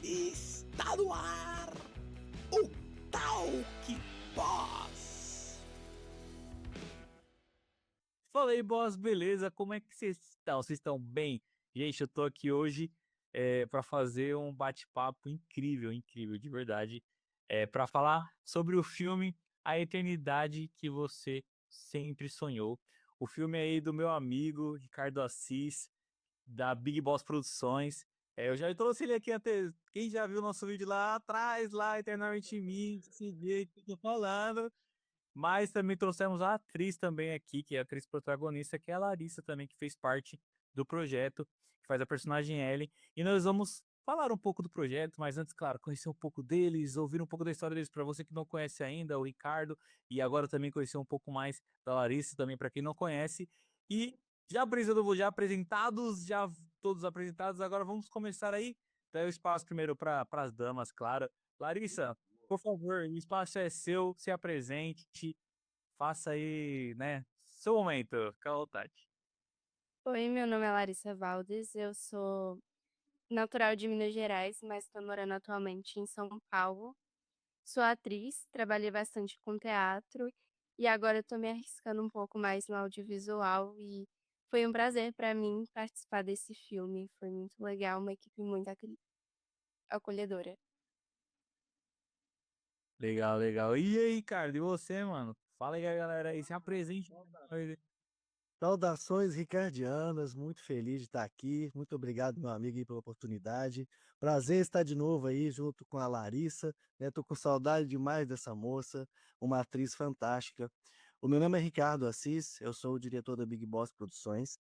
Está no ar o Talk Boss. Fala aí, boss, beleza? Como é que vocês estão? Vocês estão bem? Gente, eu tô aqui hoje para fazer um bate-papo incrível, incrível, de verdade, para falar sobre o filme A Eternidade que Você Sempre Sonhou. O filme aí do meu amigo Ricardo Assis, da Big Boss Produções. Eu já trouxe ele aqui até. Quem já viu nosso vídeo lá atrás, lá, Eternamente em Mim, esse jeito que eu tô falando. Mas também trouxemos a atriz também aqui, que é a atriz protagonista, que é a Larissa também, que fez parte do projeto, que faz a personagem Ellie. E nós vamos falar um pouco do projeto, mas antes, claro, conhecer um pouco deles, ouvir um pouco da história deles para você que não conhece ainda, o Ricardo, e agora também conhecer um pouco mais da Larissa também para quem não conhece. E já apresentados, já todos apresentados, agora vamos começar aí. Dá o espaço primeiro para as damas, claro. Larissa, por favor, o espaço é seu, se apresente, faça aí, né, seu momento, fica à vontade. Oi, meu nome é Larissa Valdes, eu sou natural de Minas Gerais, mas estou morando atualmente em São Paulo. Sou atriz, trabalhei bastante com teatro e agora estou me arriscando um pouco mais no audiovisual e foi um prazer para mim participar desse filme. Foi muito legal, uma equipe muito acolhedora. Legal, legal. E aí, cara, e você, mano? Fala aí, galera, aí, se apresente. Saudações ricardianas, muito feliz de estar aqui. Muito obrigado, meu amigo, aí, pela oportunidade. Prazer estar de novo aí junto com a Larissa, né? Tô com saudade demais dessa moça, uma atriz fantástica. O meu nome é Ricardo Assis, eu sou o diretor da Big Boss Produções.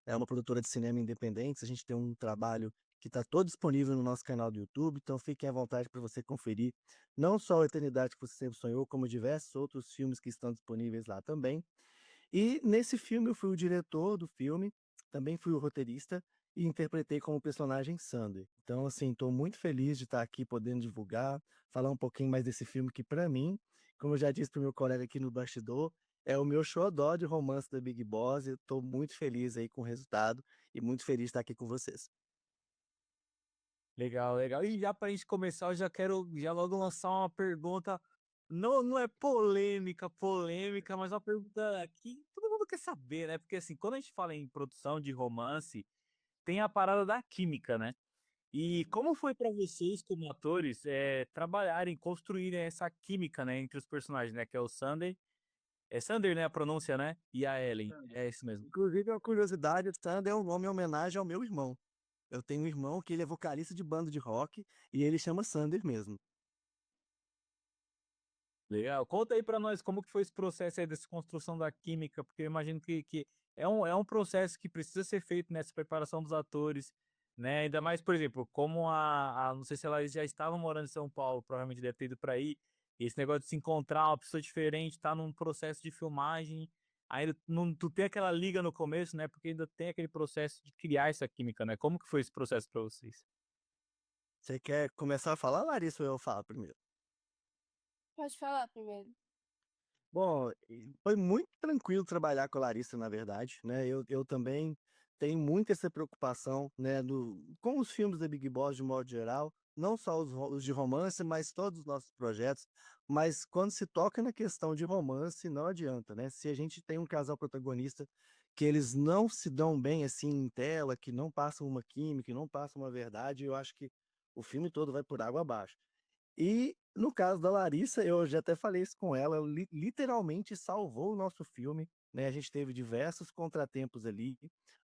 É uma produtora de cinema independente. A gente tem um trabalho que está todo disponível no nosso canal do YouTube, então fiquem à vontade para você conferir não só a Eternidade que você sempre sonhou, como diversos outros filmes que estão disponíveis lá também. E nesse filme eu fui o diretor do filme, também fui o roteirista e interpretei como personagem Sander. Então, assim, estou muito feliz de estar aqui podendo divulgar, falar um pouquinho mais desse filme que, para mim, como eu já disse para o meu colega aqui no bastidor, é o meu xodó de romance da Big Boss. Eu estou muito feliz aí com o resultado e muito feliz de estar aqui com vocês. Legal, legal. E já pra gente começar, eu já quero já logo lançar uma pergunta, não é polêmica, mas uma pergunta que todo mundo quer saber, né? Porque assim, quando a gente fala em produção de romance, tem a parada da química, né? E como foi pra vocês, como atores, trabalharem, construírem essa química, né, entre os personagens, né, que é o Sander, é Sander, né, a pronúncia, né, e a Ellen, é isso mesmo. Inclusive, uma curiosidade, o Sander é um nome em homenagem ao meu irmão. Eu tenho um irmão que ele é vocalista de banda de rock e ele chama Sander mesmo. Legal. Conta aí pra nós como que foi esse processo aí dessa construção da química, porque eu imagino que é um processo que precisa ser feito nessa preparação dos atores, né, ainda mais, por exemplo, como não sei se ela já estava morando em São Paulo, provavelmente deve ter ido pra aí, esse negócio de se encontrar uma pessoa diferente, tá num processo de filmagem, ainda não, tu tem aquela liga no começo, né, porque ainda tem aquele processo de criar essa química, né, como que foi esse processo pra vocês? Você quer começar a falar, Larissa, ou eu falo primeiro? Pode falar primeiro. Bom, foi muito tranquilo trabalhar com a Larissa, na verdade, né? Eu também tenho muito essa preocupação, né, com os filmes da Big Boss de modo geral, não só os de romance, mas todos os nossos projetos. Mas quando se toca na questão de romance, não adianta, né? Se a gente tem um casal protagonista que eles não se dão bem assim em tela, que não passam uma química, que não passam uma verdade, eu acho que o filme todo vai por água abaixo. E no caso da Larissa, eu já até falei isso com ela, literalmente salvou o nosso filme, né? A gente teve diversos contratempos ali.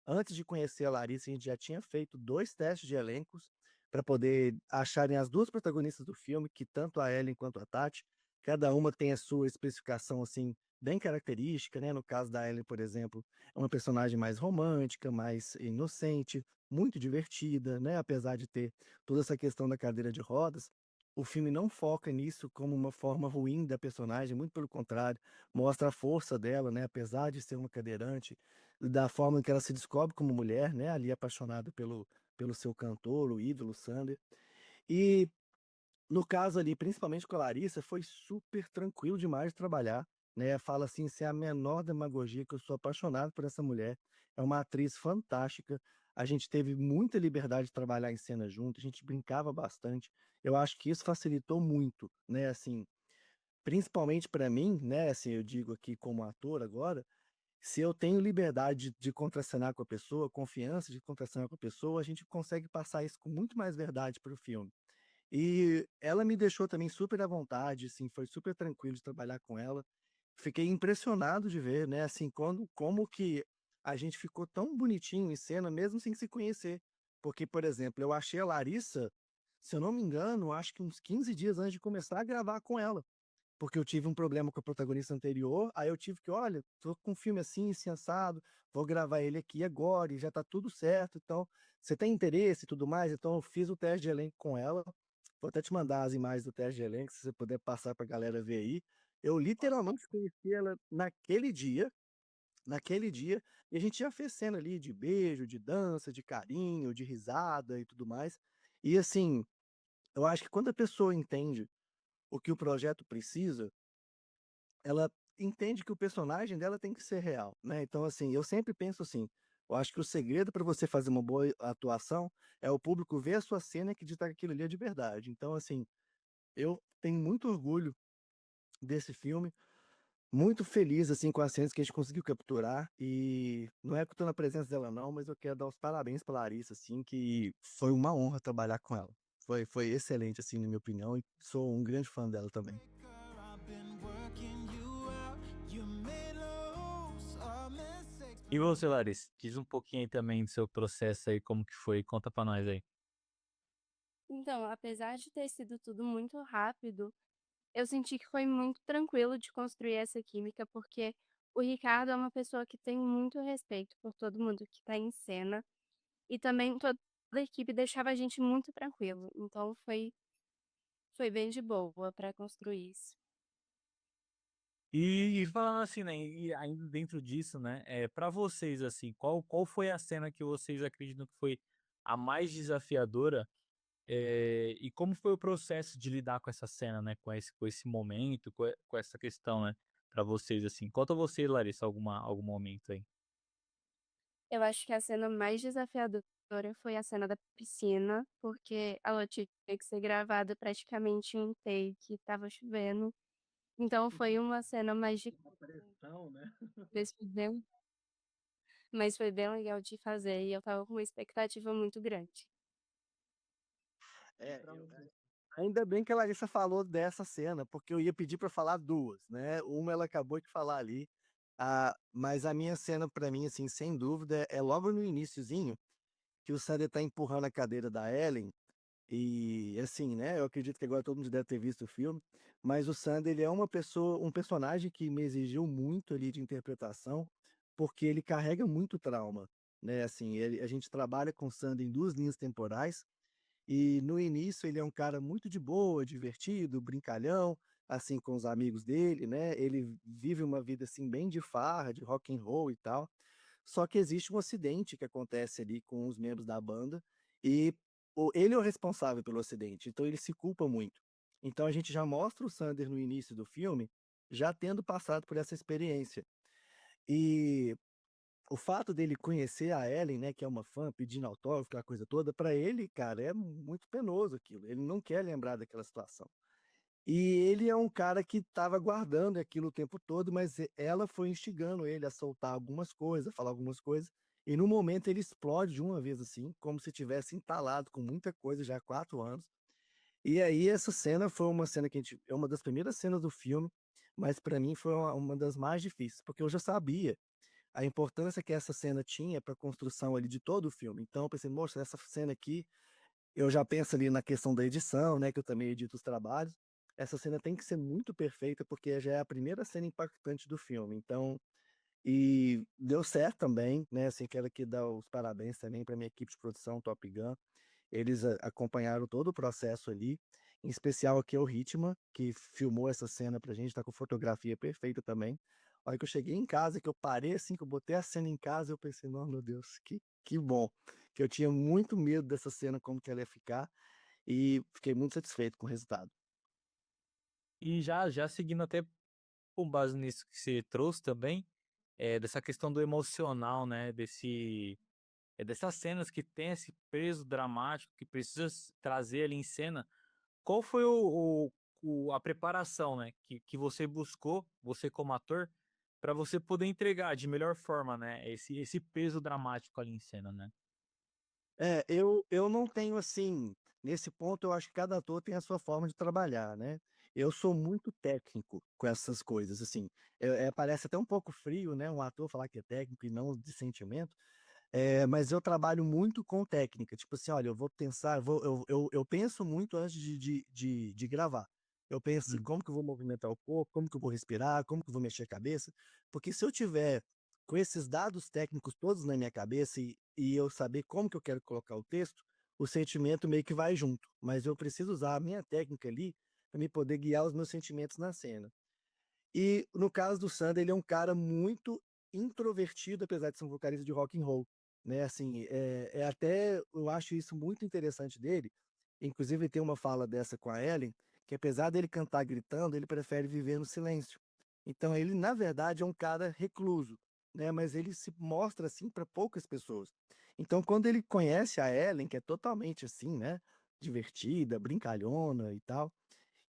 Antes de conhecer a Larissa, a gente já tinha feito 2 testes de elencos para poder acharem as 2 protagonistas do filme, que tanto a Ellen quanto a Tati, cada uma tem a sua especificação assim bem característica, né? No caso da Ellen, por exemplo, é uma personagem mais romântica, mais inocente, muito divertida, né? Apesar de ter toda essa questão da cadeira de rodas, o filme não foca nisso como uma forma ruim da personagem, muito pelo contrário, mostra a força dela, né, apesar de ser uma cadeirante, da forma que ela se descobre como mulher, né, ali apaixonada pelo seu cantor, o ídolo Sander. E no caso ali, principalmente com a Larissa, foi super tranquilo demais de trabalhar, né? Fala assim, sem a menor demagogia, que eu sou apaixonado por essa mulher. É uma atriz fantástica. a gente teve muita liberdade de trabalhar em cena junto, a gente brincava bastante. Eu acho que isso facilitou muito, né, assim, principalmente para mim, né, assim, eu digo aqui como ator agora, se eu tenho liberdade de contracenar com a pessoa, confiança de contracenar com a pessoa, a gente consegue passar isso com muito mais verdade para o filme. E ela me deixou também super à vontade, assim, foi super tranquilo de trabalhar com ela. Fiquei impressionado de ver, né, assim, quando como que a gente ficou tão bonitinho em cena, mesmo sem se conhecer. Porque, por exemplo, eu achei a Larissa, se eu não me engano, acho que uns 15 dias antes de começar a gravar com ela. Porque eu tive um problema com a protagonista anterior, aí eu tive que, olha, tô com um filme assim assado, vou gravar ele aqui agora e já tá tudo certo, então, você tem interesse e tudo mais? Então eu fiz o teste de elenco com ela, vou até te mandar as imagens do teste de elenco, se você puder passar pra galera ver aí. Eu literalmente conheci ela naquele dia, e a gente já fez cena ali de beijo, de dança, de carinho, de risada e tudo mais. E assim, eu acho que quando a pessoa entende o que o projeto precisa, ela entende que o personagem dela tem que ser real, né. Então, assim, eu sempre penso assim, eu acho que o segredo para você fazer uma boa atuação é o público ver a sua cena e acreditar que aquilo ali é de verdade. Então, assim, eu tenho muito orgulho desse filme, muito feliz, assim, com as cenas que a gente conseguiu capturar, e não é que eu tô na presença dela não, mas eu quero dar os parabéns pra Larissa, assim, que foi uma honra trabalhar com ela. Foi excelente, assim, na minha opinião, e sou um grande fã dela também. E você, Larissa, diz um pouquinho aí também do seu processo aí, como que foi, conta pra nós aí. Então, apesar de ter sido tudo muito rápido, eu senti que foi muito tranquilo de construir essa química, porque o Ricardo é uma pessoa que tem muito respeito por todo mundo que tá em cena, e também toda a equipe deixava a gente muito tranquilo, então foi bem de boa pra construir isso. E falando assim, né, e ainda dentro disso, né, para vocês, assim, qual foi a cena que vocês acreditam que foi a mais desafiadora, e como foi o processo de lidar com essa cena, né, com esse momento, com essa questão, né, para vocês, assim? Conta você, Larissa, algum momento aí. Eu acho que a cena mais desafiadora foi a cena da piscina, porque ela tinha que ser gravada praticamente em um take, estava chovendo, então foi uma cena mais de Uma pressão, né. mas foi bem legal de fazer e eu estava com uma expectativa muito grande. É, ainda bem que a Larissa falou dessa cena, porque eu ia pedir para falar 2, né, uma ela acabou de falar ali, mas a minha cena para mim, assim, sem dúvida, é logo no iniciozinho, que o Sander tá empurrando a cadeira da Ellen, e assim, né, eu acredito que agora todo mundo deve ter visto o filme, mas o Sander ele é um personagem que me exigiu muito ali de interpretação, porque ele carrega muito trauma, né, assim, a gente trabalha com o Sander em 2 linhas temporais, e no início ele é um cara muito de boa, divertido, brincalhão, assim, com os amigos dele, né, ele vive uma vida, assim, bem de farra, de rock and roll e tal. Só que existe um acidente que acontece ali com os membros da banda, e ele é o responsável pelo acidente, então ele se culpa muito. Então a gente já mostra o Sander no início do filme, já tendo passado por essa experiência. E o fato dele conhecer a Ellen, né, que é uma fã, pedindo autógrafo, aquela coisa toda, pra ele, cara, é muito penoso aquilo. Ele não quer lembrar daquela situação. E ele é um cara que estava guardando aquilo o tempo todo, mas ela foi instigando ele a soltar algumas coisas, a falar algumas coisas, e no momento ele explode de uma vez assim, como se tivesse entalado com muita coisa já há 4 anos. E aí essa cena foi uma cena que é uma das primeiras cenas do filme, mas pra mim foi uma das mais difíceis, porque eu já sabia a importância que essa cena tinha para a construção ali de todo o filme. Então eu pensei: "Moça, essa cena aqui", eu já penso ali na questão da edição, né, que eu também edito os trabalhos, essa cena tem que ser muito perfeita, porque já é a primeira cena impactante do filme. Então e deu certo também, né, assim, quero aqui dar os parabéns também para minha equipe de produção Top Gun, eles acompanharam todo o processo ali, em especial aqui é o Ritma, que filmou essa cena pra gente, tá com fotografia perfeita também. A hora que eu cheguei em casa, que eu parei, assim, que eu botei a cena em casa, eu pensei: "Não, meu Deus, que bom", que eu tinha muito medo dessa cena, como que ela ia ficar, e fiquei muito satisfeito com o resultado. E já seguindo até com base nisso que você trouxe também, dessa questão do emocional, né, dessas cenas que tem esse peso dramático que precisa trazer ali em cena, qual foi a preparação, né, que você buscou, você como ator, para você poder entregar de melhor forma, né, esse peso dramático ali em cena, né? Eu não tenho assim, nesse ponto eu acho que cada ator tem a sua forma de trabalhar, né. Eu sou muito técnico com essas coisas, assim, parece até um pouco frio, né, um ator falar que é técnico e não de sentimento, mas eu trabalho muito com técnica, tipo assim, olha, eu vou pensar, eu penso muito antes de gravar. Eu penso em Hum. como que eu vou movimentar o corpo, como que eu vou respirar, como que eu vou mexer a cabeça, porque se eu tiver com esses dados técnicos todos na minha cabeça e eu saber como que eu quero colocar o texto, o sentimento meio que vai junto, mas eu preciso usar a minha técnica ali para me poder guiar os meus sentimentos na cena. E no caso do Sander, ele é um cara muito introvertido, apesar de ser um vocalista de rock and roll, né, assim, até eu acho isso muito interessante dele, inclusive tem uma fala dessa com a Ellen, que apesar dele cantar gritando, ele prefere viver no silêncio. Então ele, na verdade, é um cara recluso, né, mas ele se mostra assim para poucas pessoas. Então quando ele conhece a Ellen, que é totalmente assim, né, divertida, brincalhona e tal,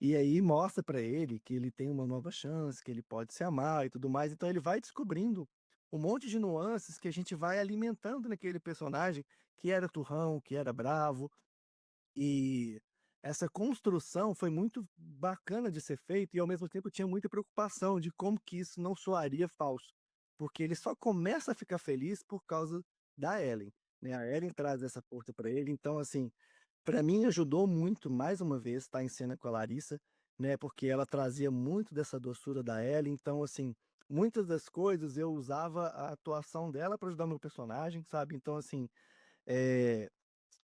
e aí mostra pra ele que ele tem uma nova chance, que ele pode se amar e tudo mais, então ele vai descobrindo um monte de nuances que a gente vai alimentando naquele personagem que era turrão, que era bravo, e essa construção foi muito bacana de ser feita e ao mesmo tempo tinha muita preocupação de como que isso não soaria falso, porque ele só começa a ficar feliz por causa da Ellen, né, a Ellen traz essa força pra ele, então assim, para mim ajudou muito, mais uma vez, estar em cena com a Larissa, né, porque ela trazia muito dessa doçura da Ellie, então, assim, muitas das coisas eu usava a atuação dela para ajudar meu personagem, sabe. Então, assim, eh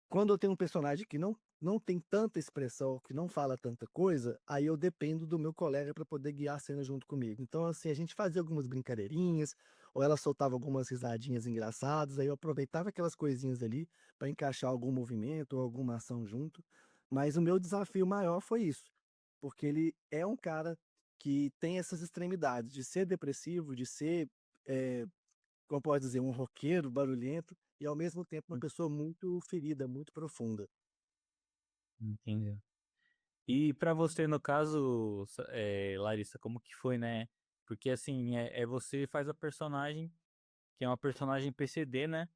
quando eu tenho um personagem que não tem tanta expressão, que não fala tanta coisa, aí eu dependo do meu colega para poder guiar a cena junto comigo. Então, assim, a gente fazia algumas brincadeirinhas, ou ela soltava algumas risadinhas engraçadas, aí eu aproveitava aquelas coisinhas ali para encaixar algum movimento ou alguma ação junto. Mas o meu desafio maior foi isso, porque ele é um cara que tem essas extremidades de ser depressivo, de ser, eh como pode dizer, um roqueiro barulhento e ao mesmo tempo uma pessoa muito ferida, muito profunda. Entendeu. E pra você, no caso, Larissa, como que foi, né? Porque assim, você faz a personagem, que é uma personagem PCD, né?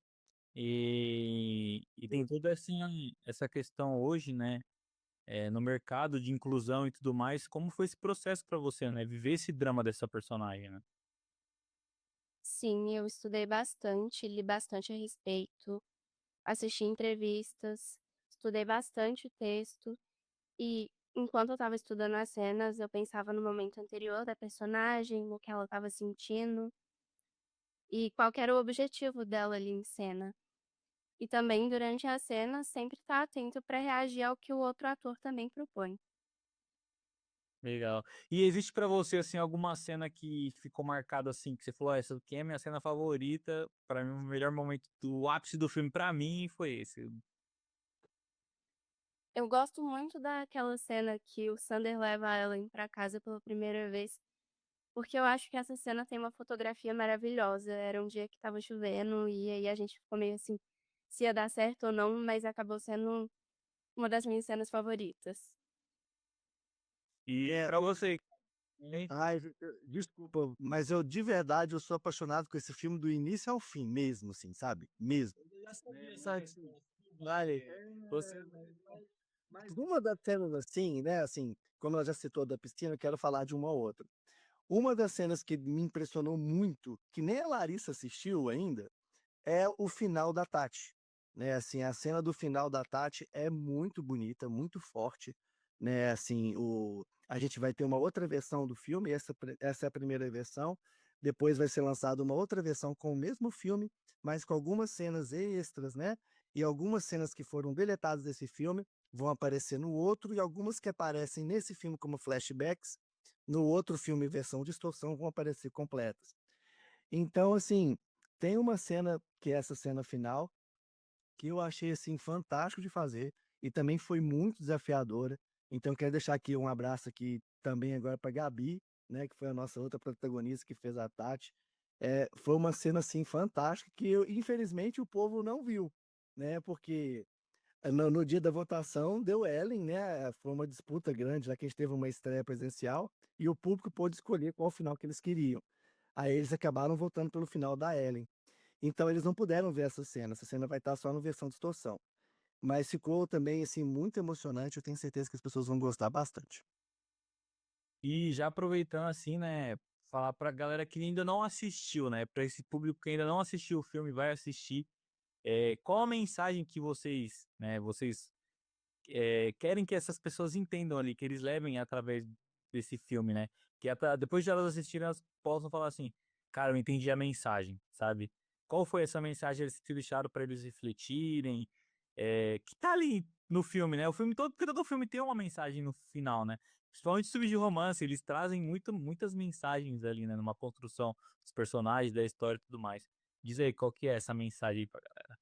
E tem toda essa questão hoje, né? No mercado de inclusão e tudo mais. Como foi esse processo pra você, né? Viver esse drama dessa personagem, né? Sim, eu estudei bastante, li bastante a respeito, assisti entrevistas, estudei bastante o texto e enquanto eu estava estudando as cenas, eu pensava no momento anterior da personagem, no que ela estava sentindo e qual que era o objetivo dela ali em cena. E também durante a cena sempre estar atento para reagir ao que o outro ator também propõe. Legal. E existe pra você, assim, alguma cena que ficou marcada, assim, que você falou: essa aqui é a minha cena favorita, pra mim o melhor momento do ápice do filme pra mim foi esse"? Eu gosto muito daquela cena que o Sander leva a Ellen pra casa pela primeira vez, porque eu acho que essa cena tem uma fotografia maravilhosa. Era um dia que estava chovendo e aí a gente ficou meio assim, se ia dar certo ou não, mas acabou sendo uma das minhas cenas favoritas. E É, pra você, hein? ai, desculpa, mas eu de verdade eu sou apaixonado com esse filme do início ao fim mesmo, assim, sabe, mesmo. Eu já sabia que Sabe, vale, você mas uma das cenas assim, né, assim, como ela já citou da piscina, eu quero falar de uma outra. Uma das cenas que me impressionou muito, que nem a Larissa assistiu ainda, é o final da Tati, né, assim, a cena do final da Tati é muito bonita, muito forte, né, assim, a gente vai ter uma outra versão do filme, essa é a primeira versão, depois vai ser lançada uma outra versão com o mesmo filme, mas com algumas cenas extras, né, e algumas cenas que foram deletadas desse filme vão aparecer no outro e algumas que aparecem nesse filme como flashbacks, no outro filme versão distorção vão aparecer completas. Então, assim, tem uma cena, que é essa cena final, que eu achei, assim, fantástico de fazer, e também foi muito desafiadora. Então quero deixar aqui um abraço aqui também agora para Gabi, né, que foi a nossa outra protagonista que fez a Tati. Foi uma cena, assim, fantástica que infelizmente o povo não viu, né, porque no dia da votação deu Ellen, né, foi uma disputa grande, já que a gente teve uma estreia presencial, e o público pôde escolher qual final que eles queriam. Aí eles acabaram votando pelo final da Ellen. Então eles não puderam ver essa cena vai estar só no versão distorção. Mas ficou também, assim, muito emocionante, eu tenho certeza que as pessoas vão gostar bastante. E já aproveitando assim, né, falar pra galera que ainda não assistiu, né, pra esse público que ainda não assistiu o filme, vai assistir, qual a mensagem que vocês, né, querem que essas pessoas entendam ali, que eles levem através desse filme, né? Que é pra, depois de elas assistirem, elas possam falar assim, cara, eu entendi a mensagem, sabe? Qual foi essa mensagem eles que deixaram para eles refletirem? Que tá ali no filme, né? O filme todo, porque todo filme tem uma mensagem no final, né? Principalmente os filmes de romance, eles trazem muitas mensagens ali, né? Numa construção dos personagens, da história e tudo mais. Diz aí, qual que é essa mensagem aí pra galera?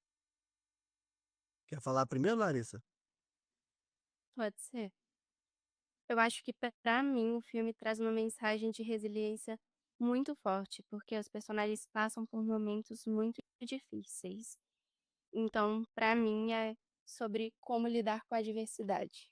Quer falar primeiro, Larissa? Pode ser. Eu acho que pra mim o filme traz uma mensagem de resiliência muito forte, porque os personagens passam por momentos muito difíceis. Então, pra mim é sobre como lidar com a adversidade.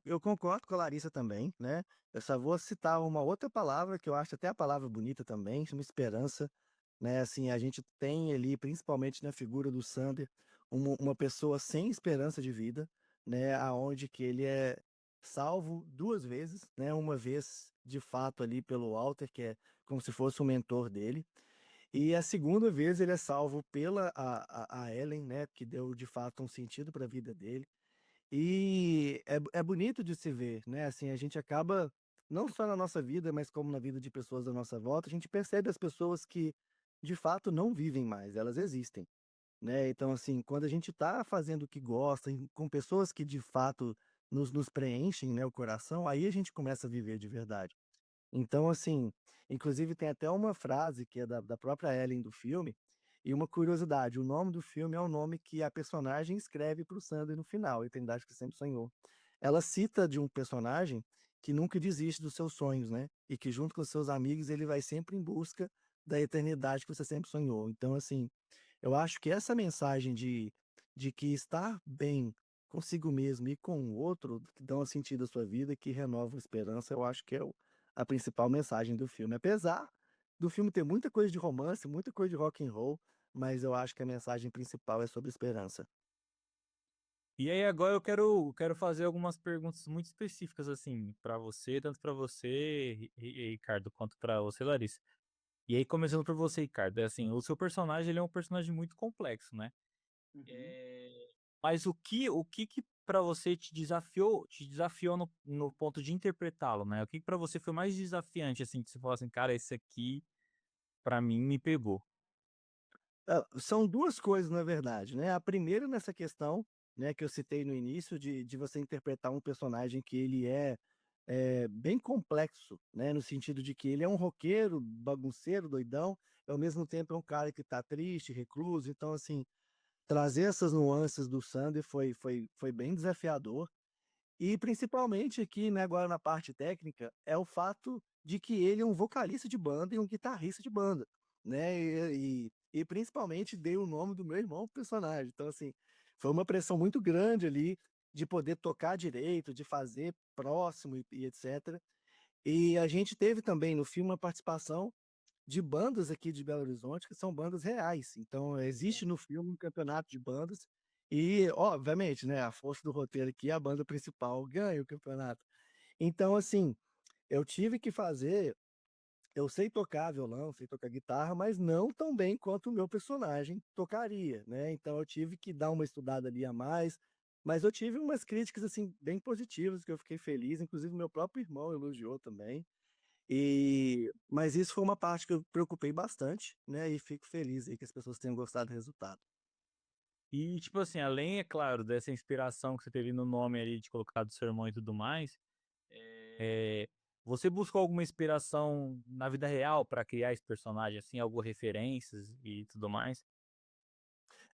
Eu concordo com a Larissa também, né? Eu só vou citar uma outra palavra que eu acho até a palavra bonita também, chama esperança, né? Assim, a gente tem ali, principalmente na figura do Sander, uma pessoa sem esperança de vida, né? Aonde que ele é salvo duas vezes, né? Uma vez, de fato, ali pelo Walter, que é como se fosse o mentor dele, e a segunda vez ele é salvo pela a Ellen, né? Que deu de fato um sentido para a vida dele. E é bonito de se ver, né, assim, a gente acaba, não só na nossa vida, mas como na vida de pessoas da nossa volta, a gente percebe as pessoas que, de fato, não vivem mais, elas existem, né. Então, assim, quando a gente está fazendo o que gosta, com pessoas que de fato nos preenchem, né, o coração, aí a gente começa a viver de verdade. Então, assim, inclusive tem até uma frase que é da própria Ellen do filme, e uma curiosidade, o nome do filme é o nome que a personagem escreve para o Sander no final, Eternidade que Sempre Sonhou. Ela cita de um personagem que nunca desiste dos seus sonhos, né? E que junto com os seus amigos ele vai sempre em busca da eternidade que você sempre sonhou. Então, assim, eu acho que essa mensagem de que estar bem consigo mesmo e com o outro que dão sentido à sua vida, que renovam a esperança, eu acho que é a principal mensagem do filme. Apesar do filme ter muita coisa de romance, muita coisa de rock and roll, mas eu acho que a mensagem principal é sobre esperança. E aí agora eu quero fazer algumas perguntas muito específicas assim para você, tanto para você, Ricardo, quanto para você, Larissa. E aí começando por você, Ricardo, é assim, o seu personagem ele é um personagem muito complexo, né? Uhum. É, mas o que para você te desafiou no ponto de interpretá-lo, né? O que para você foi mais desafiante assim, que você falou assim, cara, esse aqui para mim me pegou. São 2 coisas, na verdade, né. A primeira nessa questão, né, que eu citei no início de você interpretar um personagem que ele bem complexo, né, no sentido de que ele é um roqueiro, bagunceiro, doidão, e ao mesmo tempo é um cara que tá triste, recluso, então assim, trazer essas nuances do Sander foi bem desafiador. E principalmente aqui, né, agora na parte técnica, é o fato de que ele é um vocalista de banda e um guitarrista de banda, né, e principalmente dei o nome do meu irmão pro personagem, então assim, foi uma pressão muito grande ali, de poder tocar direito, de fazer próximo e etcétera. E a gente teve também no filme uma participação de bandas aqui de Belo Horizonte, que são bandas reais. Então, existe no filme um campeonato de bandas e, obviamente, né, a força do roteiro aqui, a banda principal ganha o campeonato. Então, assim, eu tive que fazer eu sei tocar violão, sei tocar guitarra, mas não tão bem quanto o meu personagem tocaria, né, então eu tive que dar uma estudada ali a mais, mas eu tive umas críticas, assim, bem positivas, que eu fiquei feliz, inclusive meu próprio irmão elogiou também. Mas isso foi uma parte que eu preocupei bastante, né, e fico feliz aí que as pessoas tenham gostado do resultado. E tipo assim, além, é claro, dessa inspiração que você teve no nome ali de colocar do seu irmão e tudo mais, é, você buscou alguma inspiração na vida real para criar esse personagem, assim, algumas referências e tudo mais?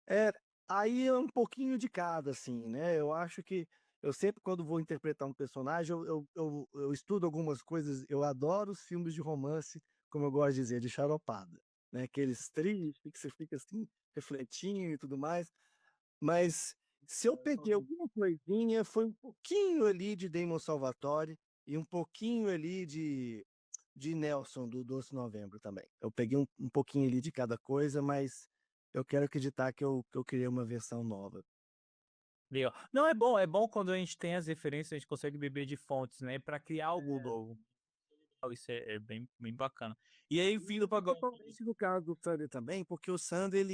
É, aí é um pouquinho de cada, assim, né, eu acho que eu sempre quando vou interpretar um personagem, eu estudo algumas coisas, eu adoro os filmes de romance como eu gosto de dizer, de charopada, né? Aqueles trilhos que você fica assim, refletindo e tudo mais. Mas se eu peguei alguma coisinha, foi um pouquinho ali de Damon Salvatore e um pouquinho ali de Nelson, do Doce Novembro também. Eu peguei um pouquinho ali de cada coisa, mas eu quero acreditar que eu criei uma versão nova. Legal. Não, é bom quando a gente tem as referências, a gente consegue beber de fontes, né, para criar algo novo. Isso é bem bacana. E aí, vindo para agora. Principalmente no caso do Sander também, porque o Sander,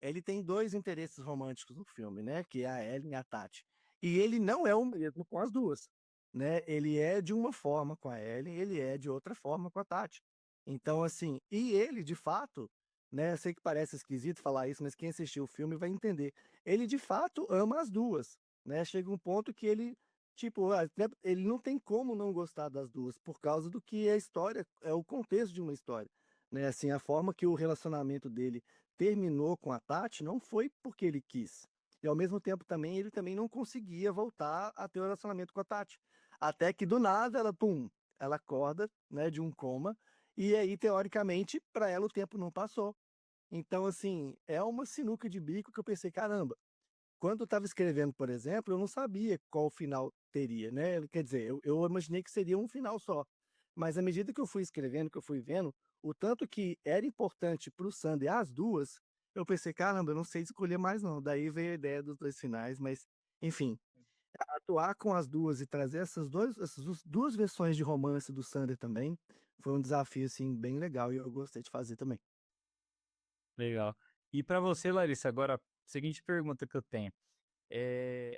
ele tem dois interesses românticos no filme, né? Que é a Ellen e a Tati. E ele não é o mesmo com as duas, né? Ele é de uma forma com a Ellen, ele é de outra forma com a Tati. Então, assim, e ele, de fato, né? Sei que parece esquisito falar isso, mas quem assistiu o filme vai entender. Ele, de fato, ama as duas, né? Chega um ponto que ele, tipo, ele não tem como não gostar das duas, por causa do que é a história, é o contexto de uma história, né? Assim, a forma que o relacionamento dele terminou com a Tati não foi porque ele quis. E ao mesmo tempo também ele também não conseguia voltar a ter um relacionamento com a Tati. Até que do nada ela, pum, ela acorda, né, de um coma, e aí teoricamente para ela o tempo não passou. Então assim, é uma sinuca de bico que eu pensei, caramba, quando eu estava escrevendo, por exemplo, eu não sabia qual final teria, né? Quer dizer, eu imaginei que seria um final só. Mas à medida que eu fui escrevendo, que eu fui vendo, o tanto que era importante para o Sander as duas, eu pensei, caramba, eu não sei escolher mais não. Daí veio a ideia dos dois finais, mas, enfim, atuar com as duas e trazer essas duas versões de romance do Sander também foi um desafio, assim, bem legal e eu gostei de fazer também. Legal. E para você, Larissa, agora, seguinte pergunta que eu tenho.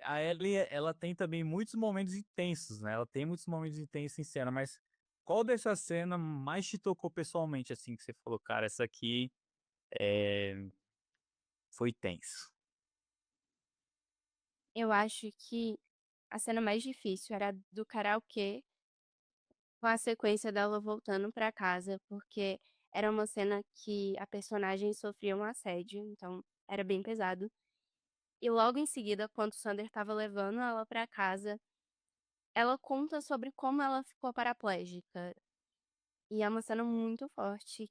A Ellie, ela tem também muitos momentos intensos, né? Ela tem muitos momentos intensos em cena, mas qual dessa cena mais te tocou pessoalmente, assim, que você falou, cara, essa aqui foi tenso? Eu acho que a cena mais difícil era a do karaokê, com a sequência dela voltando pra casa, porque era uma cena que a personagem sofria um assédio, então era bem pesado. E logo em seguida, quando o Sander estava levando ela pra casa, ela conta sobre como ela ficou paraplégica. E é uma cena muito forte,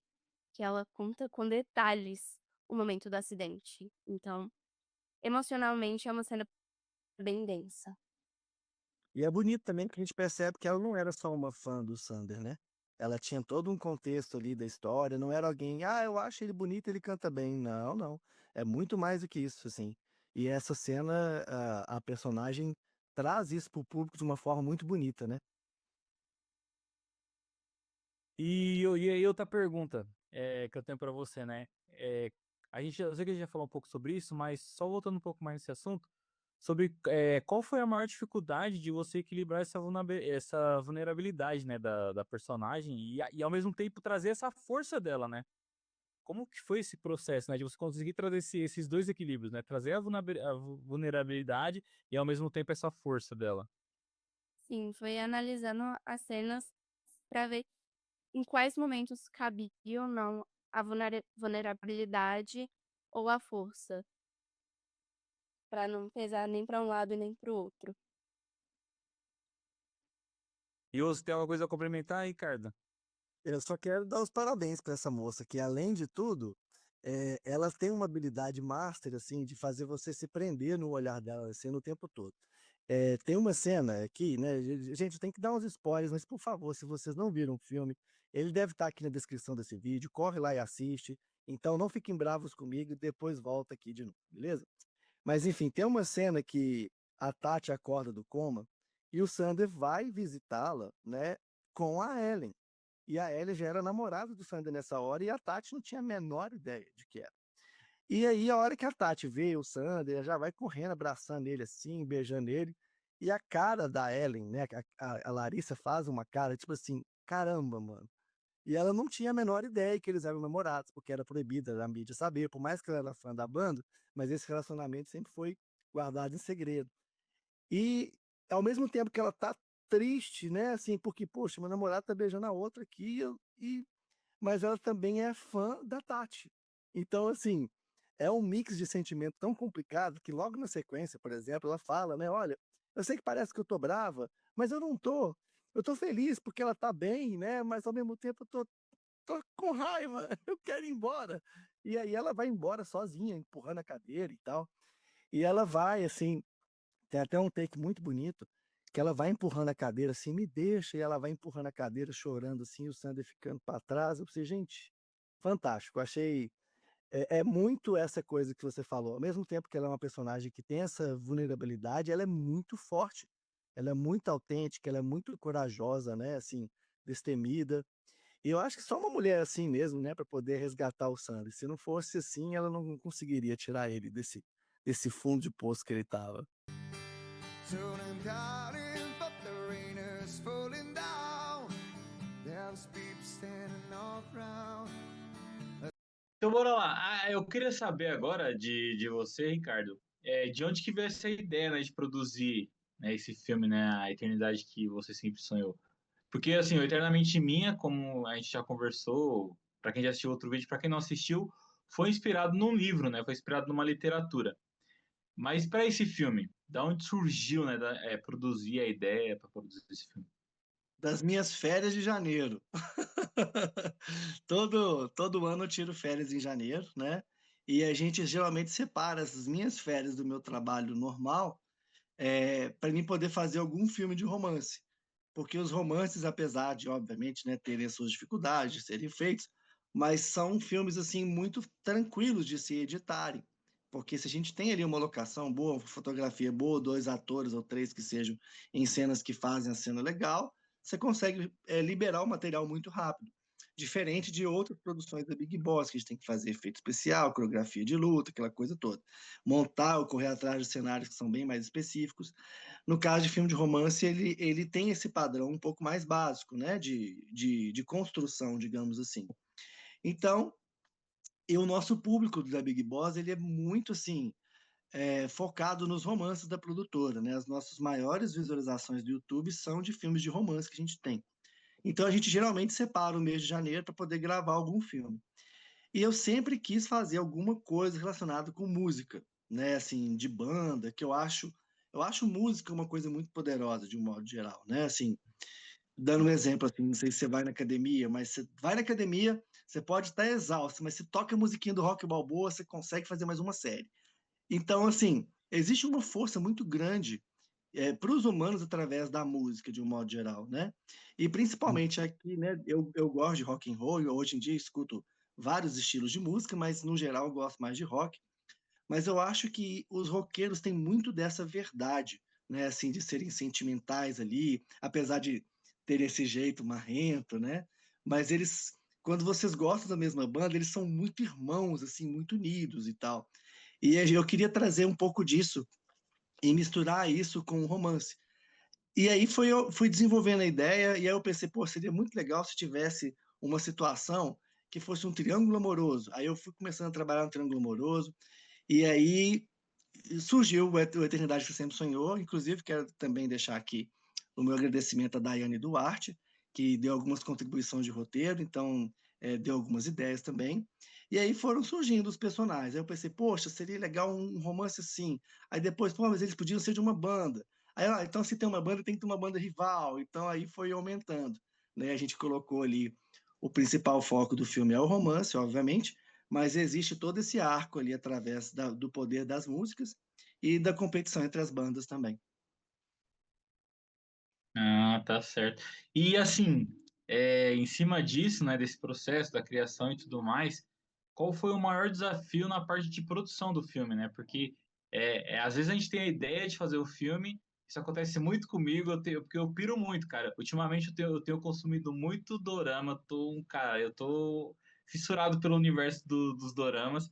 que ela conta com detalhes o momento do acidente. Então, emocionalmente é uma cena bem densa. E é bonito também que a gente percebe que ela não era só uma fã do Sander, né? Ela tinha todo um contexto ali da história, não era alguém, eu acho ele bonito, ele canta bem. Não, não. É muito mais do que isso, assim. E essa cena, a personagem traz isso pro público de uma forma muito bonita, né? E aí outra pergunta que eu tenho para você, né? Eu sei que a gente já falou um pouco sobre isso, mas só voltando um pouco mais nesse assunto, sobre qual foi a maior dificuldade de você equilibrar essa vulnerabilidade, né, da personagem e ao mesmo tempo trazer essa força dela, né? Como que foi esse processo, né, de você conseguir trazer esses dois equilíbrios, né? Trazer a vulnerabilidade e ao mesmo tempo essa força dela. Sim, foi analisando as cenas para ver em quais momentos cabia ou não a vulnerabilidade ou a força, para não pesar nem para um lado e nem para o outro. E você tem alguma coisa a complementar, Ricardo? Eu só quero dar os parabéns para essa moça, que além de tudo, ela tem uma habilidade master, assim, de fazer você se prender no olhar dela, assim, no tempo todo. Tem uma cena aqui, né? Gente, tem que dar uns spoilers, mas por favor, se vocês não viram o filme, ele deve estar aqui na descrição desse vídeo, corre lá e assiste. Então não fiquem bravos comigo e depois volta aqui de novo, beleza? Mas enfim, tem uma cena que a Tati acorda do coma e o Sander vai visitá-la, né, com a Ellen. E a Ellie já era namorada do Sander nessa hora e a Tati não tinha a menor ideia de que era. E aí, a hora que a Tati vê o Sander, ela já vai correndo, abraçando ele assim, beijando ele. E a cara da Ellen, né? A Larissa faz uma cara tipo assim: caramba, mano. E ela não tinha a menor ideia que eles eram namorados, porque era proibida da mídia saber, por mais que ela era fã da banda, mas esse relacionamento sempre foi guardado em segredo. E ao mesmo tempo que ela tá triste, né? Assim, porque, poxa, meu namorado tá beijando a outra aqui, mas ela também é fã da Tati. Então, assim, é um mix de sentimento tão complicado que logo na sequência, por exemplo, ela fala, né? Olha, eu sei que parece que eu tô brava, mas eu não tô. Eu tô feliz porque ela tá bem, né? Mas ao mesmo tempo eu tô tô com raiva, eu quero ir embora. E aí ela vai embora sozinha, empurrando a cadeira e tal. E ela vai, assim, tem até um take muito bonito, que ela vai empurrando a cadeira assim, me deixa, e ela vai empurrando a cadeira, chorando assim, o Sander ficando para trás. Eu pensei, gente, fantástico. Achei é muito essa coisa que você falou. Ao mesmo tempo que ela é uma personagem que tem essa vulnerabilidade, ela é muito forte. Ela é muito autêntica, ela é muito corajosa, né? Assim, destemida. E eu acho que só uma mulher assim mesmo, né, para poder resgatar o Sander. Se não fosse assim, ela não conseguiria tirar ele desse fundo de poço que ele estava. Turning darling, but the rain is falling down. There's people standing all around. Então, bora lá. Eu queria saber agora de você, Ricardo, de onde que veio essa ideia, né, de produzir, né, esse filme, né, A Eternidade que Você Sempre Sonhou. Porque, assim, o Eternamente Minha, como a gente já conversou, para quem já assistiu outro vídeo, para quem não assistiu, foi inspirado num livro, né, foi inspirado numa literatura. Mas para esse filme, da onde surgiu, né, produzir a ideia para produzir esse filme? Das minhas férias de janeiro. Todo ano eu tiro férias em janeiro, né? E a gente geralmente separa essas minhas férias do meu trabalho normal, para mim poder fazer algum filme de romance. Porque os romances, apesar de, obviamente, né, terem as suas dificuldades de serem feitos, mas são filmes assim muito tranquilos de se editarem. Porque se a gente tem ali uma locação boa, uma fotografia boa, dois atores ou três que sejam em cenas que fazem a cena legal, você consegue liberar o material muito rápido. Diferente de outras produções da Big Boss, que a gente tem que fazer efeito especial, coreografia de luta, aquela coisa toda. Montar ou correr atrás de cenários que são bem mais específicos. No caso de filme de romance, ele tem esse padrão um pouco mais básico, né? De construção, digamos assim. Então, e o nosso público da Big Boss, ele é muito assim, focado nos romances da produtora, né? As nossas maiores visualizações do YouTube são de filmes de romance que a gente tem. Então a gente geralmente separa o mês de janeiro para poder gravar algum filme. E eu sempre quis fazer alguma coisa relacionada com música, né? Assim, de banda, que eu acho música uma coisa muito poderosa de um modo geral, né? Assim, dando um exemplo assim, não sei se você vai na academia, mas você vai na academia, você pode estar exausto, mas se toca a musiquinha do Rock Balboa, você consegue fazer mais uma série. Então, assim, existe uma força muito grande para os humanos através da música, de um modo geral, né? E principalmente aqui, né? Eu gosto de rock and roll, eu hoje em dia escuto vários estilos de música, mas no geral eu gosto mais de rock. Mas eu acho que os roqueiros têm muito dessa verdade, né? Assim, de serem sentimentais ali, apesar de ter esse jeito marrento, né? Mas eles, quando vocês gostam da mesma banda, eles são muito irmãos, assim, muito unidos e tal. E eu queria trazer um pouco disso e misturar isso com o romance. E aí eu fui desenvolvendo a ideia, e aí eu pensei, pô, seria muito legal se tivesse uma situação que fosse um triângulo amoroso. Aí eu fui começando a trabalhar no triângulo amoroso, e aí surgiu o Eternidade que Sempre Sonhou. Inclusive, quero também deixar aqui o meu agradecimento à Daiane Duarte, que deu algumas contribuições de roteiro, então deu algumas ideias também. E aí foram surgindo os personagens. Aí eu pensei, poxa, seria legal um romance assim. Aí depois, pô, mas eles podiam ser de uma banda. Aí, então se tem uma banda, tem que ter uma banda rival. Então aí foi aumentando. Né? A gente colocou ali o principal foco do filme é o romance, obviamente, mas existe todo esse arco ali através do poder das músicas e da competição entre as bandas também. Ah, tá certo. E assim, em cima disso, né, desse processo da criação e tudo mais, qual foi o maior desafio na parte de produção do filme, né? Porque às vezes a gente tem a ideia de fazer o filme, isso acontece muito comigo, porque eu piro muito, cara. Ultimamente eu tenho consumido muito dorama, eu tô fissurado pelo universo dos doramas.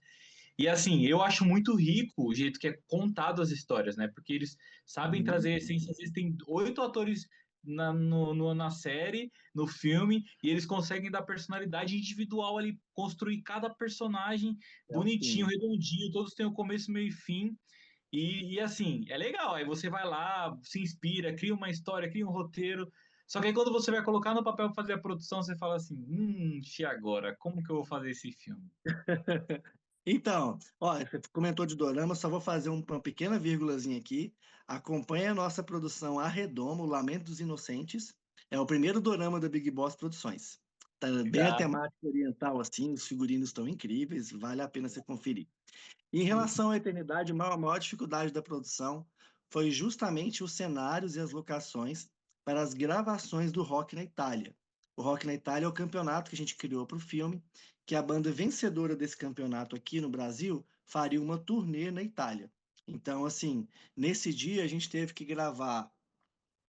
E assim, eu acho muito rico o jeito que é contado as histórias, né? Porque eles sabem Uhum. trazer a essência. Às vezes tem 8 atores na série, no filme, e eles conseguem dar personalidade individual ali, construir cada personagem É um bonitinho, filme. redondinho, todos têm o começo, meio e fim. E assim, é legal. Aí você vai lá, se inspira, cria uma história, cria um roteiro. Só que aí quando você vai colocar no papel para fazer a produção, você fala assim: e agora? Como que eu vou fazer esse filme? Então, ó, você comentou de dorama, só vou fazer uma pequena vírgulazinha aqui. Acompanhe a nossa produção Arredomo, O Lamento dos Inocentes. É o primeiro dorama da Big Boss Produções. Tá bem a Já. temática oriental, assim, os figurinos estão incríveis, vale a pena você conferir. Em relação à Eternidade, a maior dificuldade da produção foi justamente os cenários e as locações para as gravações do Rock na Itália. O Rock na Itália é o campeonato que a gente criou para o filme, que a banda vencedora desse campeonato aqui no Brasil faria uma turnê na Itália. Então, assim, nesse dia a gente teve que gravar,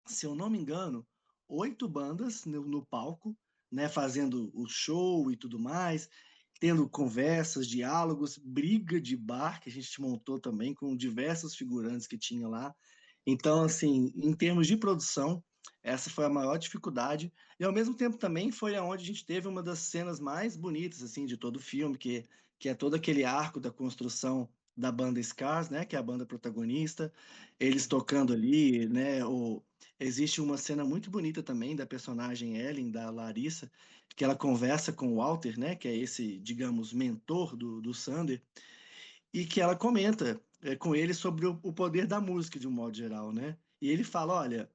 se eu não me engano, 8 bandas no palco, né, fazendo o show e tudo mais, tendo conversas, diálogos, briga de bar que a gente montou também com diversos figurantes que tinha lá. Então, assim, em termos de produção, essa foi a maior dificuldade. E ao mesmo tempo também foi aonde a gente teve uma das cenas mais bonitas assim de todo o filme, que é todo aquele arco da construção da banda Scars, né, que é a banda protagonista, eles tocando ali, né, existe uma cena muito bonita também da personagem Ellen, da Larissa, que ela conversa com o Walter, né, que é esse, digamos, mentor do Sander, e que ela comenta com ele sobre o poder da música de um modo geral, né? E ele fala, olha,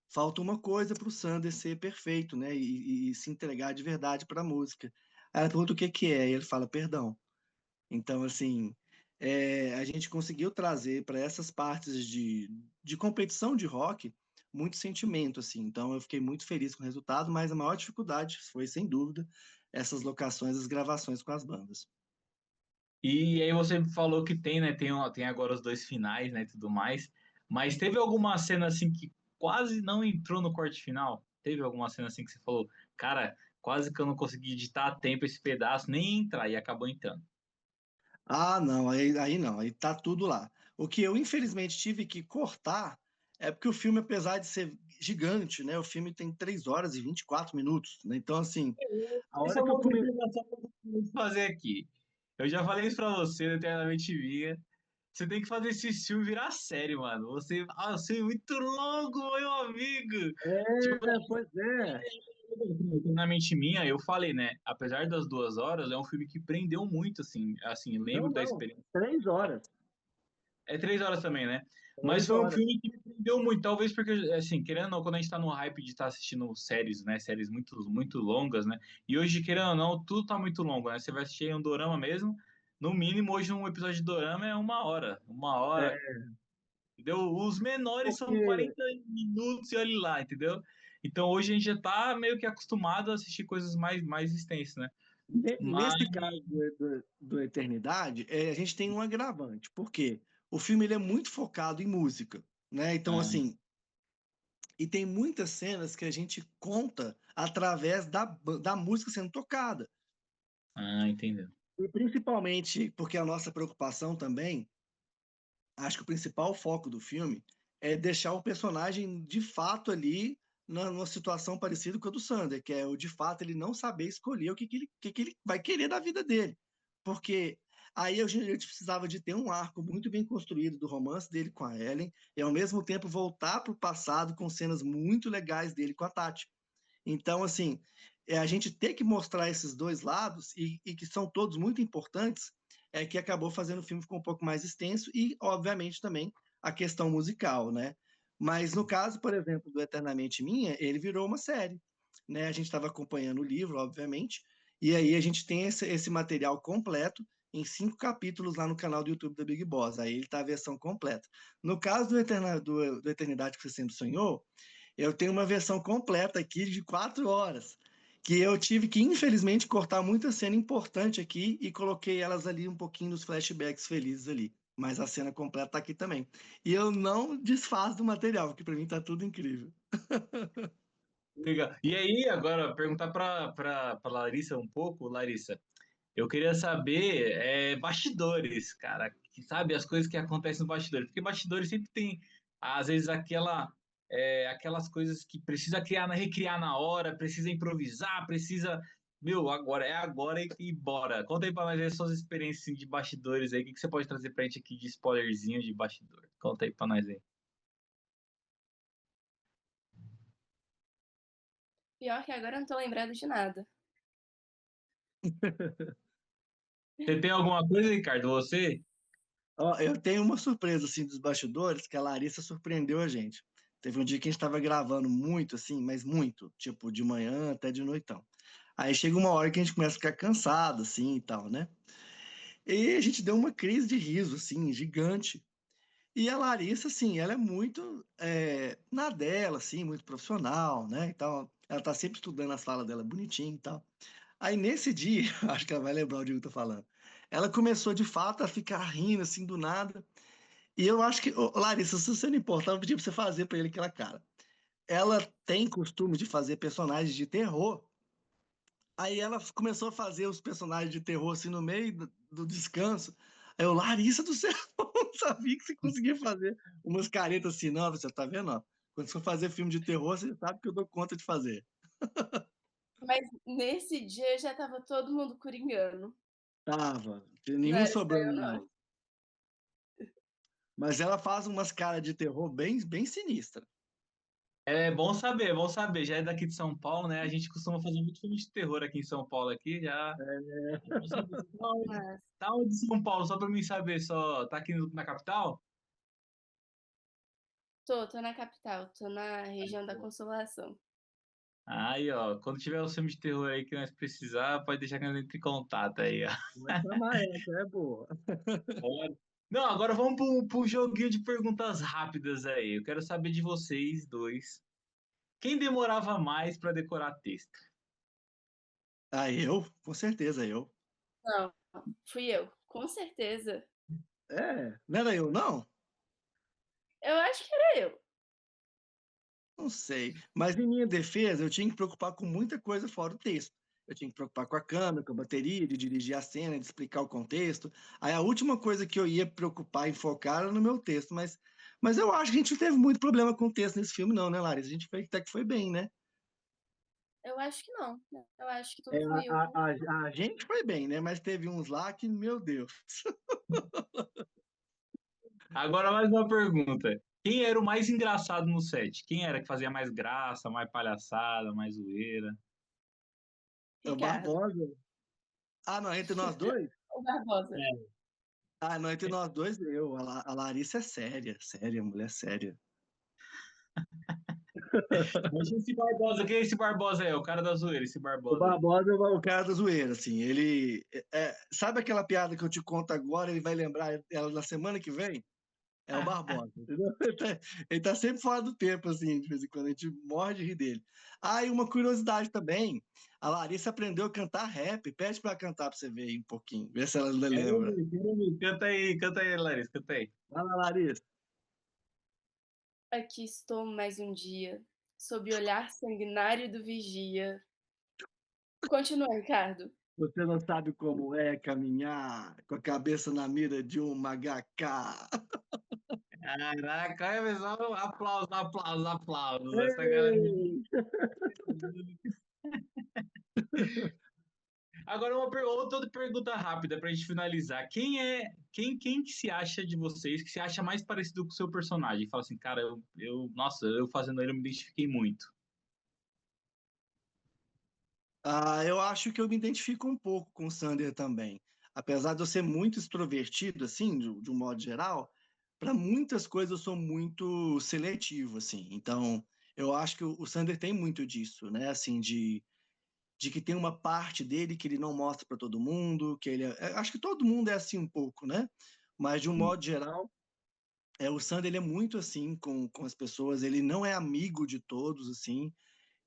falta uma coisa para o Sander ser perfeito, né? E se entregar de verdade para a música. Aí ela pergunta o que que é, e ele fala perdão. Então, assim, a gente conseguiu trazer para essas partes de competição de rock muito sentimento, assim. Então, eu fiquei muito feliz com o resultado, mas a maior dificuldade foi, sem dúvida, essas locações, as gravações com as bandas. E aí você falou que tem, né? Tem agora os dois finais, né? E tudo mais. Mas teve alguma cena assim que quase não entrou no corte final? Teve alguma cena assim que você falou, cara, quase que eu não consegui editar a tempo esse pedaço, nem entrar, e acabou entrando. Ah, não, aí não, aí tá tudo lá. O que eu, infelizmente, tive que cortar é porque o filme, apesar de ser gigante, né? O filme tem 3 horas e 24 minutos, né? Então, assim, a Essa hora é que uma eu comecei. observação que eu tenho que fazer aqui. Eu já falei isso pra você, no Eternamente Vinha. Você tem que fazer esse filme virar série, mano. Você é muito longo, meu amigo. Tipo, Pois é. na mente minha, eu falei, né? Apesar das 2 horas, é um filme que prendeu muito, assim, Não, lembro da não, experiência. 3 horas. É 3 horas também, né? Mas três foi um horas. filme que me prendeu muito, talvez porque, assim, querendo ou não, quando a gente tá no hype de estar assistindo séries, né? Séries muito, muito longas, né? E hoje, querendo ou não, tudo tá muito longo, né? Você vai assistir um dorama mesmo, no mínimo, hoje um episódio de dorama é 1 hora. 1 hora, É, entendeu? Os menores são porque 40 minutos e olhe lá, entendeu? Então hoje a gente já tá meio que acostumado a assistir coisas mais extensas, né? Mas. nesse caso do Eternidade, a gente tem um agravante. Por quê? O filme ele é muito focado em música, né? Então, Ah, assim, e tem muitas cenas que a gente conta através da música sendo tocada. entendeu. E principalmente porque a nossa preocupação também, acho que o principal foco do filme é deixar o personagem de fato ali numa situação parecida com a do Sander, que é o de fato ele não saber escolher o que ele vai querer da vida dele. Porque aí a gente precisava de ter um arco muito bem construído do romance dele com a Ellen e ao mesmo tempo voltar para o passado com cenas muito legais dele com a Tati. Então, assim, a gente ter que mostrar esses dois lados, e que são todos muito importantes, é que acabou fazendo o filme ficar um pouco mais extenso e, obviamente, também a questão musical, né? Mas no caso, por exemplo, do Eternamente Minha, ele virou uma série, né? A gente estava acompanhando o livro, obviamente, e aí a gente tem esse material completo em 5 capítulos lá no canal do YouTube da Big Boss. Aí ele tá a versão completa. No caso do Eternidade que você sempre sonhou, eu tenho uma versão completa aqui de 4 horas, que eu tive que, infelizmente, cortar muita cena importante aqui e coloquei elas ali um pouquinho nos flashbacks felizes ali. Mas a cena completa tá aqui também. E eu não desfaço do material, porque para mim tá tudo incrível. Legal. E aí, agora, perguntar para Larissa um pouco, Larissa. Eu queria saber bastidores, cara, que sabe as coisas que acontecem no bastidores, porque bastidores sempre tem, às vezes, aquelas coisas que precisa recriar na hora, precisa improvisar, precisa, meu, agora e bora. Conta aí pra nós as suas experiências assim, de bastidores aí, o que que você pode trazer pra gente aqui de spoilerzinho de bastidor? Conta aí pra nós aí. Pior que agora eu não tô lembrando de nada. Você tem alguma coisa, Ricardo, você? Ó, eu tenho uma surpresa assim dos bastidores que a Larissa surpreendeu a gente. Teve um dia que a gente tava gravando muito, assim, mas muito, tipo, de manhã até de noitão. Aí chega uma hora que a gente começa a ficar cansado, assim, e tal, né? E a gente deu uma crise de riso, assim, gigante. E a Larissa, assim, ela é muito na dela, assim, muito profissional, né? Então, ela tá sempre estudando as falas dela bonitinho e tal. Aí nesse dia, acho que ela vai lembrar o dia que eu tô falando. Ela começou de fato a ficar rindo assim do nada. E eu acho que, ô, Larissa, se você não importar, eu vou pedir pra você fazer pra ele aquela cara. Ela tem costume de fazer personagens de terror. Aí ela começou a fazer os personagens de terror assim no meio do descanso. Aí eu, Larissa do céu, não sabia que você conseguia fazer umas caretas assim, não, você tá vendo, ó? Quando você for fazer filme de terror, você sabe que eu dou conta de fazer. Mas nesse dia já tava todo mundo coringando. Tava, Não nenhum era só sobrando eu, não. mais. Mas ela faz umas caras de terror bem, bem sinistra. É bom saber, é bom saber. Já é daqui de São Paulo, né? A gente costuma fazer muito filme de terror aqui em São Paulo, aqui já. É bom saber. Você Mas tá onde em São Paulo, só pra mim saber, só tá aqui na capital? tô na capital, tô na região da Consolação. Aí, ó, quando tiver o filme de terror aí que nós precisar, pode deixar que nós entre em contato aí, ó. Vai chamar essa, é boa. Bora. Não, agora vamos pro joguinho de perguntas rápidas aí. Eu quero saber de vocês dois. Quem demorava mais pra decorar texto? Ah, eu? Com certeza, eu. Não, fui eu, com certeza. Não era eu, não? Eu acho que era eu. Não sei. Mas em minha defesa, eu tinha que preocupar com muita coisa fora o texto. Eu tinha que preocupar com a câmera, com a bateria, de dirigir a cena, de explicar o contexto. Aí a última coisa que eu ia preocupar e focar era no meu texto. Mas eu acho que a gente não teve muito problema com o texto nesse filme, não, né, Larissa? A gente até que foi bem, né? Eu acho que não. Eu acho que É, tudo fluiu. a gente foi bem, né? Mas teve uns lá que, meu Deus. Agora mais uma pergunta. Quem era o mais engraçado no set? Quem era que fazia mais graça, mais palhaçada, mais zoeira? É o Ricardo, Barbosa. Ah, não, entre nós dois? o Barbosa. Ah, não, entre nós dois, eu. A Larissa é séria, séria, mulher séria. Mas esse Barbosa, quem é esse Barbosa aí? O cara da zoeira, esse O Barbosa aí. Barbosa é o cara da zoeira, assim. Ele. Sabe aquela piada que eu te conto agora? Ele vai lembrar ela na semana que vem? É o Barbosa, entendeu? Ele tá sempre fora do tempo, assim, de vez em quando. A gente morre de rir dele. Ah, e uma curiosidade também. A Larissa aprendeu a cantar rap. Pede pra ela cantar pra você ver aí um pouquinho. Vê se ela ainda Quero lembra. ver, quero ver. Canta aí, Larissa, canta aí. Vai lá, Larissa. Aqui estou mais um dia, sob o olhar sanguinário do vigia. Continua, Ricardo. Você não sabe como é caminhar com a cabeça na mira de um HK. Caraca, olha, pessoal, aplausos, aplausos, aplausos. Essa galera. Ei! Agora outra pergunta rápida pra gente finalizar. Quem que se acha de vocês, que se acha mais parecido com o seu personagem? Fala assim, cara, nossa, eu fazendo ele eu me identifiquei muito. Ah, eu acho que eu me identifico um pouco com o Sander também. Apesar de eu ser muito extrovertido, assim, de um modo geral, para muitas coisas eu sou muito seletivo, assim. Então, eu acho que o Sander tem muito disso, né? Assim, de que tem uma parte dele que ele não mostra para todo mundo, que ele acho que todo mundo é assim um pouco, né? Mas de um modo geral, o Sander ele é muito assim com as pessoas, ele não é amigo de todos, assim.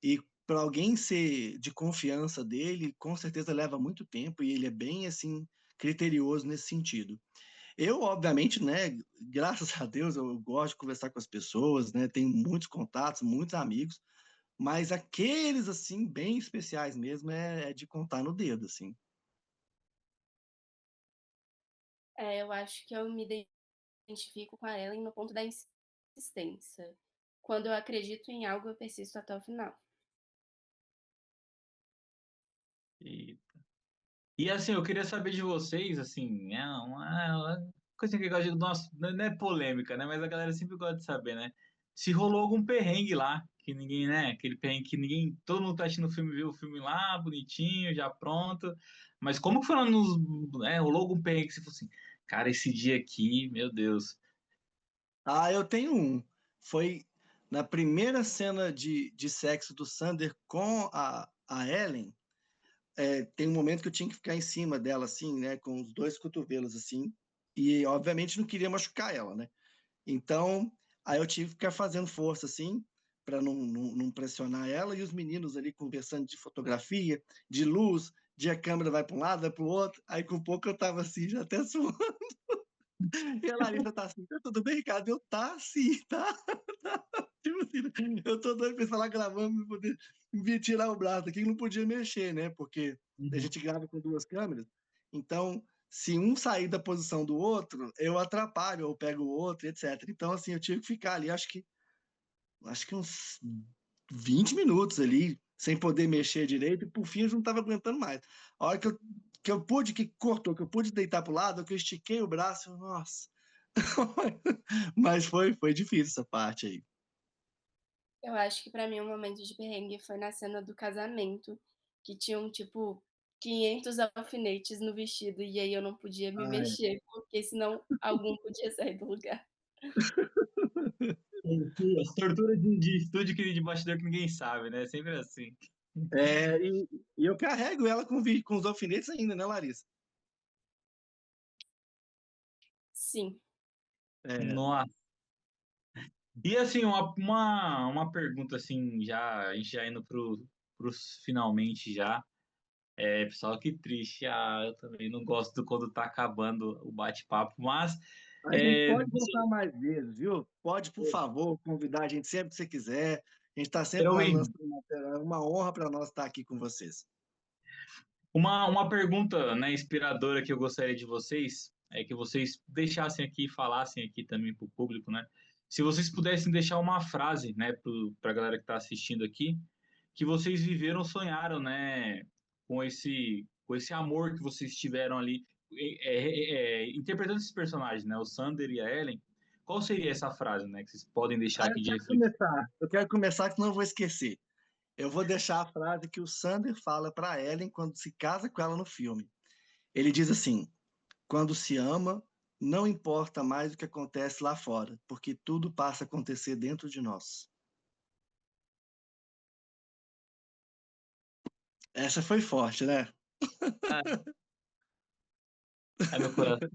E para alguém ser de confiança dele, com certeza leva muito tempo e ele é bem assim criterioso nesse sentido. Eu, obviamente, né, graças a Deus, eu gosto de conversar com as pessoas, né, tenho muitos contatos, muitos amigos, mas aqueles assim bem especiais mesmo é de contar no dedo, assim. Eu acho que eu me identifico com a Ellen no ponto da insistência. Quando eu acredito em algo, eu persisto até o final. E, e assim, eu queria saber de vocês, assim, é uma coisa que eu gosto de, nossa, não é polêmica, né? Mas a galera sempre gosta de saber, né? Se rolou algum perrengue lá, que ninguém, né? Aquele perrengue que ninguém, todo mundo tá assistindo o filme, viu o filme lá, bonitinho, já pronto. Mas como que foi lá rolou algum perrengue que você falou assim, cara, esse dia aqui, meu Deus. Ah, eu tenho um. Foi na primeira cena de sexo do Sander com a Ellen, tem um momento que eu tinha que ficar em cima dela, assim, né, com os dois cotovelos, assim, e obviamente não queria machucar ela, né? Então, aí eu tive que ficar fazendo força, assim, para não pressionar ela, e os meninos ali conversando de fotografia, de luz, de a câmera vai para um lado, vai para o outro, aí com pouco eu tava assim, já até suando, e a Larissa tá assim, tá tudo bem, Ricardo? Eu, tá sim, tá, tá. Tipo assim, eu tô doido pra falar gravando, pra poder me tirar o braço aqui, não podia mexer, né, porque a Uhum. gente grava com duas câmeras, então se um sair da posição do outro, eu atrapalho, ou pego o outro, etc. Então, assim, eu tive que ficar ali, acho que uns 20 minutos ali, sem poder mexer direito, e por fim eu já não estava aguentando mais. A hora que eu pude, que cortou, que eu pude deitar pro lado, que eu estiquei o braço, nossa. Mas foi difícil essa parte aí. Eu acho que pra mim um momento de perrengue foi na cena do casamento, que tinham, tipo, 500 alfinetes no vestido e aí eu não podia me Ai, mexer, porque senão algum podia sair do lugar. As torturas de estúdio que de bastidor que ninguém sabe, né? Sempre assim. e eu carrego ela com os alfinetes ainda, né, Larissa? Sim. É, Nossa. E assim, uma pergunta assim, já, a gente já indo pros finalmente já. Pessoal, que triste. Eu também não gosto quando tá acabando o bate-papo, mas a gente é, pode voltar mais vezes, viu? Pode, por favor, convidar a gente sempre que você quiser. A gente está sempre eu, lançando matéria. É uma honra para nós estar aqui com vocês. uma pergunta, né, inspiradora que eu gostaria de vocês é que vocês deixassem aqui, falassem aqui também para o público, né? Se vocês pudessem deixar uma frase, né, para a galera que está assistindo aqui, que vocês viveram, sonharam, né, com esse amor que vocês tiveram ali, interpretando esses personagens, né, o Sander e a Ellen. Qual seria essa frase, né, que vocês podem deixar Ah, eu aqui de quero reflexão? começar. Eu quero começar, que senão eu vou esquecer. Eu vou deixar a frase que o Sander fala para Ellen quando se casa com ela no filme. Ele diz assim: quando se ama, não importa mais o que acontece lá fora, porque tudo passa a acontecer dentro de nós. Essa foi forte, né? Ah, meu coração.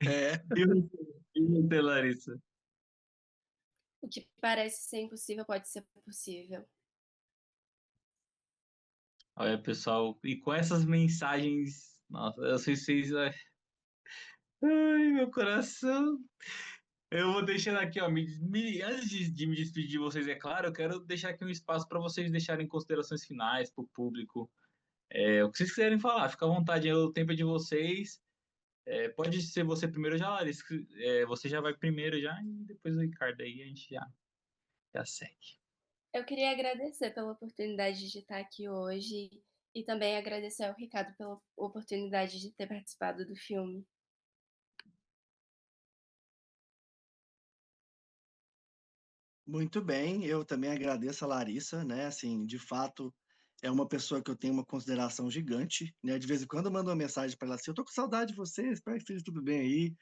É. E você, Larissa? O que parece ser impossível pode ser possível. Olha, pessoal, e com essas mensagens, nossa, eu sei se vocês. Ai, meu coração. Eu vou deixando aqui, ó. Antes de me despedir de vocês, é claro, eu quero deixar aqui um espaço para vocês deixarem considerações finais para o público. O que vocês quiserem falar, fica à vontade, o tempo é de vocês. Pode ser você primeiro já, Larissa. Você já vai primeiro já, e depois o Ricardo aí a gente já segue. Eu queria agradecer pela oportunidade de estar aqui hoje e também agradecer ao Ricardo pela oportunidade de ter participado do filme. Muito bem, eu também agradeço a Larissa, né? Assim, de fato, é uma pessoa que eu tenho uma consideração gigante, né? De vez em quando eu mando uma mensagem para ela assim: eu tô com saudade de você, espero que esteja tudo bem aí.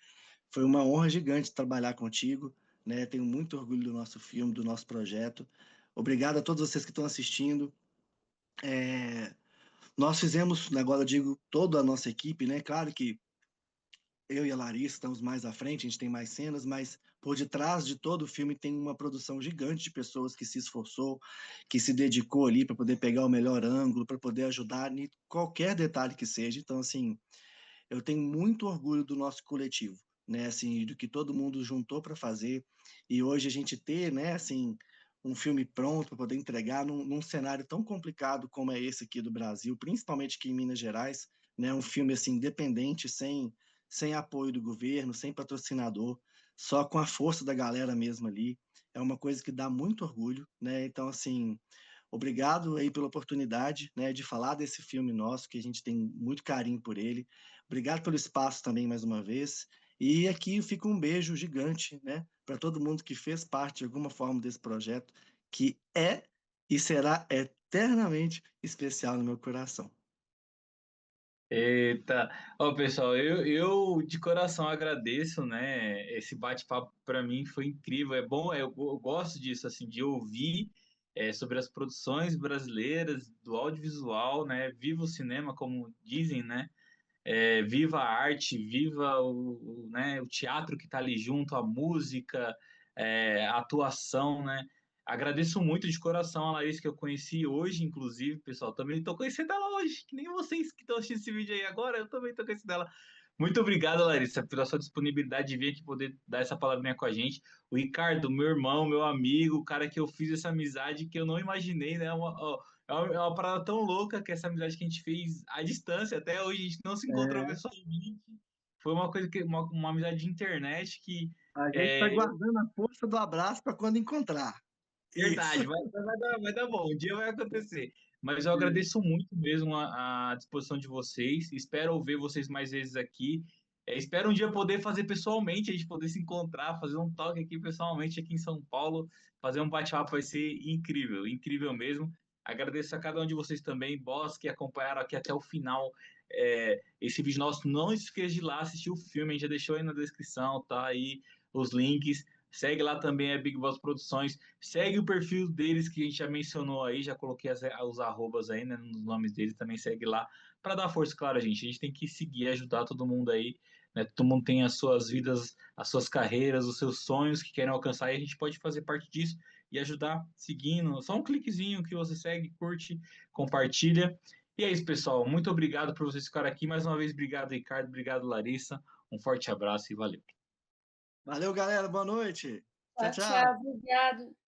Foi uma honra gigante trabalhar contigo, né? Tenho muito orgulho do nosso filme, do nosso projeto. Obrigado a todos vocês que estão assistindo. É, Nós fizemos, agora eu digo, toda a nossa equipe, né? Claro que eu e a Larissa estamos mais à frente, a gente tem mais cenas, mas por detrás de todo o filme tem uma produção gigante de pessoas que se esforçou, que se dedicou ali para poder pegar o melhor ângulo, para poder ajudar em qualquer detalhe que seja. Então, assim, eu tenho muito orgulho do nosso coletivo, né? Assim, do que todo mundo juntou para fazer e hoje a gente ter, né? Assim, um filme pronto para poder entregar num cenário tão complicado como é esse aqui do Brasil, principalmente aqui em Minas Gerais, né? Um filme assim independente, sem apoio do governo, sem patrocinador, só com a força da galera mesmo ali. É uma coisa que dá muito orgulho, né? Então, assim, obrigado aí pela oportunidade, né, de falar desse filme nosso, que a gente tem muito carinho por ele. Obrigado pelo espaço também mais uma vez. E aqui fica um beijo gigante, né, para todo mundo que fez parte de alguma forma desse projeto, que é e será eternamente especial no meu coração. Eita, ó pessoal, eu de coração agradeço, né? Esse bate-papo para mim foi incrível. É bom, eu gosto disso, assim, de ouvir sobre as produções brasileiras do audiovisual, né? Viva o cinema, como dizem, né? Viva a arte, viva né, o teatro que está ali junto, a música, a atuação, né? Agradeço muito de coração a Larissa que eu conheci hoje, inclusive, pessoal. Também estou conhecendo ela hoje, que nem vocês que estão assistindo esse vídeo aí agora, eu também estou conhecendo ela. Muito obrigado, Larissa, pela sua disponibilidade de vir aqui poder dar essa palavrinha com a gente. O Ricardo, meu irmão, meu amigo, o cara que eu fiz essa amizade que eu não imaginei, né? É uma parada tão louca que essa amizade que a gente fez à distância, até hoje a gente não se encontrou É, pessoalmente. Foi uma coisa que uma amizade de internet que a gente está é guardando a força do abraço para quando encontrar. Isso. verdade, vai dar bom, um dia vai acontecer. Mas eu Isso. agradeço muito mesmo a disposição de vocês. Espero ver vocês mais vezes aqui. Espero um dia poder fazer pessoalmente, a gente poder se encontrar, fazer um talk aqui pessoalmente aqui em São Paulo, fazer um bate-papo vai ser incrível, incrível mesmo. Agradeço a cada um de vocês também, boss, que acompanharam aqui até o final esse vídeo nosso. Não esqueça de ir lá assistir o filme, a gente já deixou aí na descrição, tá aí os links. Segue lá também a Big Boss Produções. Segue o perfil deles que a gente já mencionou aí, já coloquei os arrobas aí, né, nos nomes deles, também segue lá para dar força, claro, gente. A gente tem que seguir, ajudar todo mundo aí, né? Todo mundo tem as suas vidas, as suas carreiras, os seus sonhos que querem alcançar e a gente pode fazer parte disso e ajudar seguindo. Só um cliquezinho que você segue, curte, compartilha. E é isso, pessoal. Muito obrigado por vocês ficarem aqui. Mais uma vez, obrigado, Ricardo. Obrigado, Larissa. Um forte abraço e valeu. Valeu, galera. Boa noite. Tchau, Tchau, tchau, tchau. obrigado.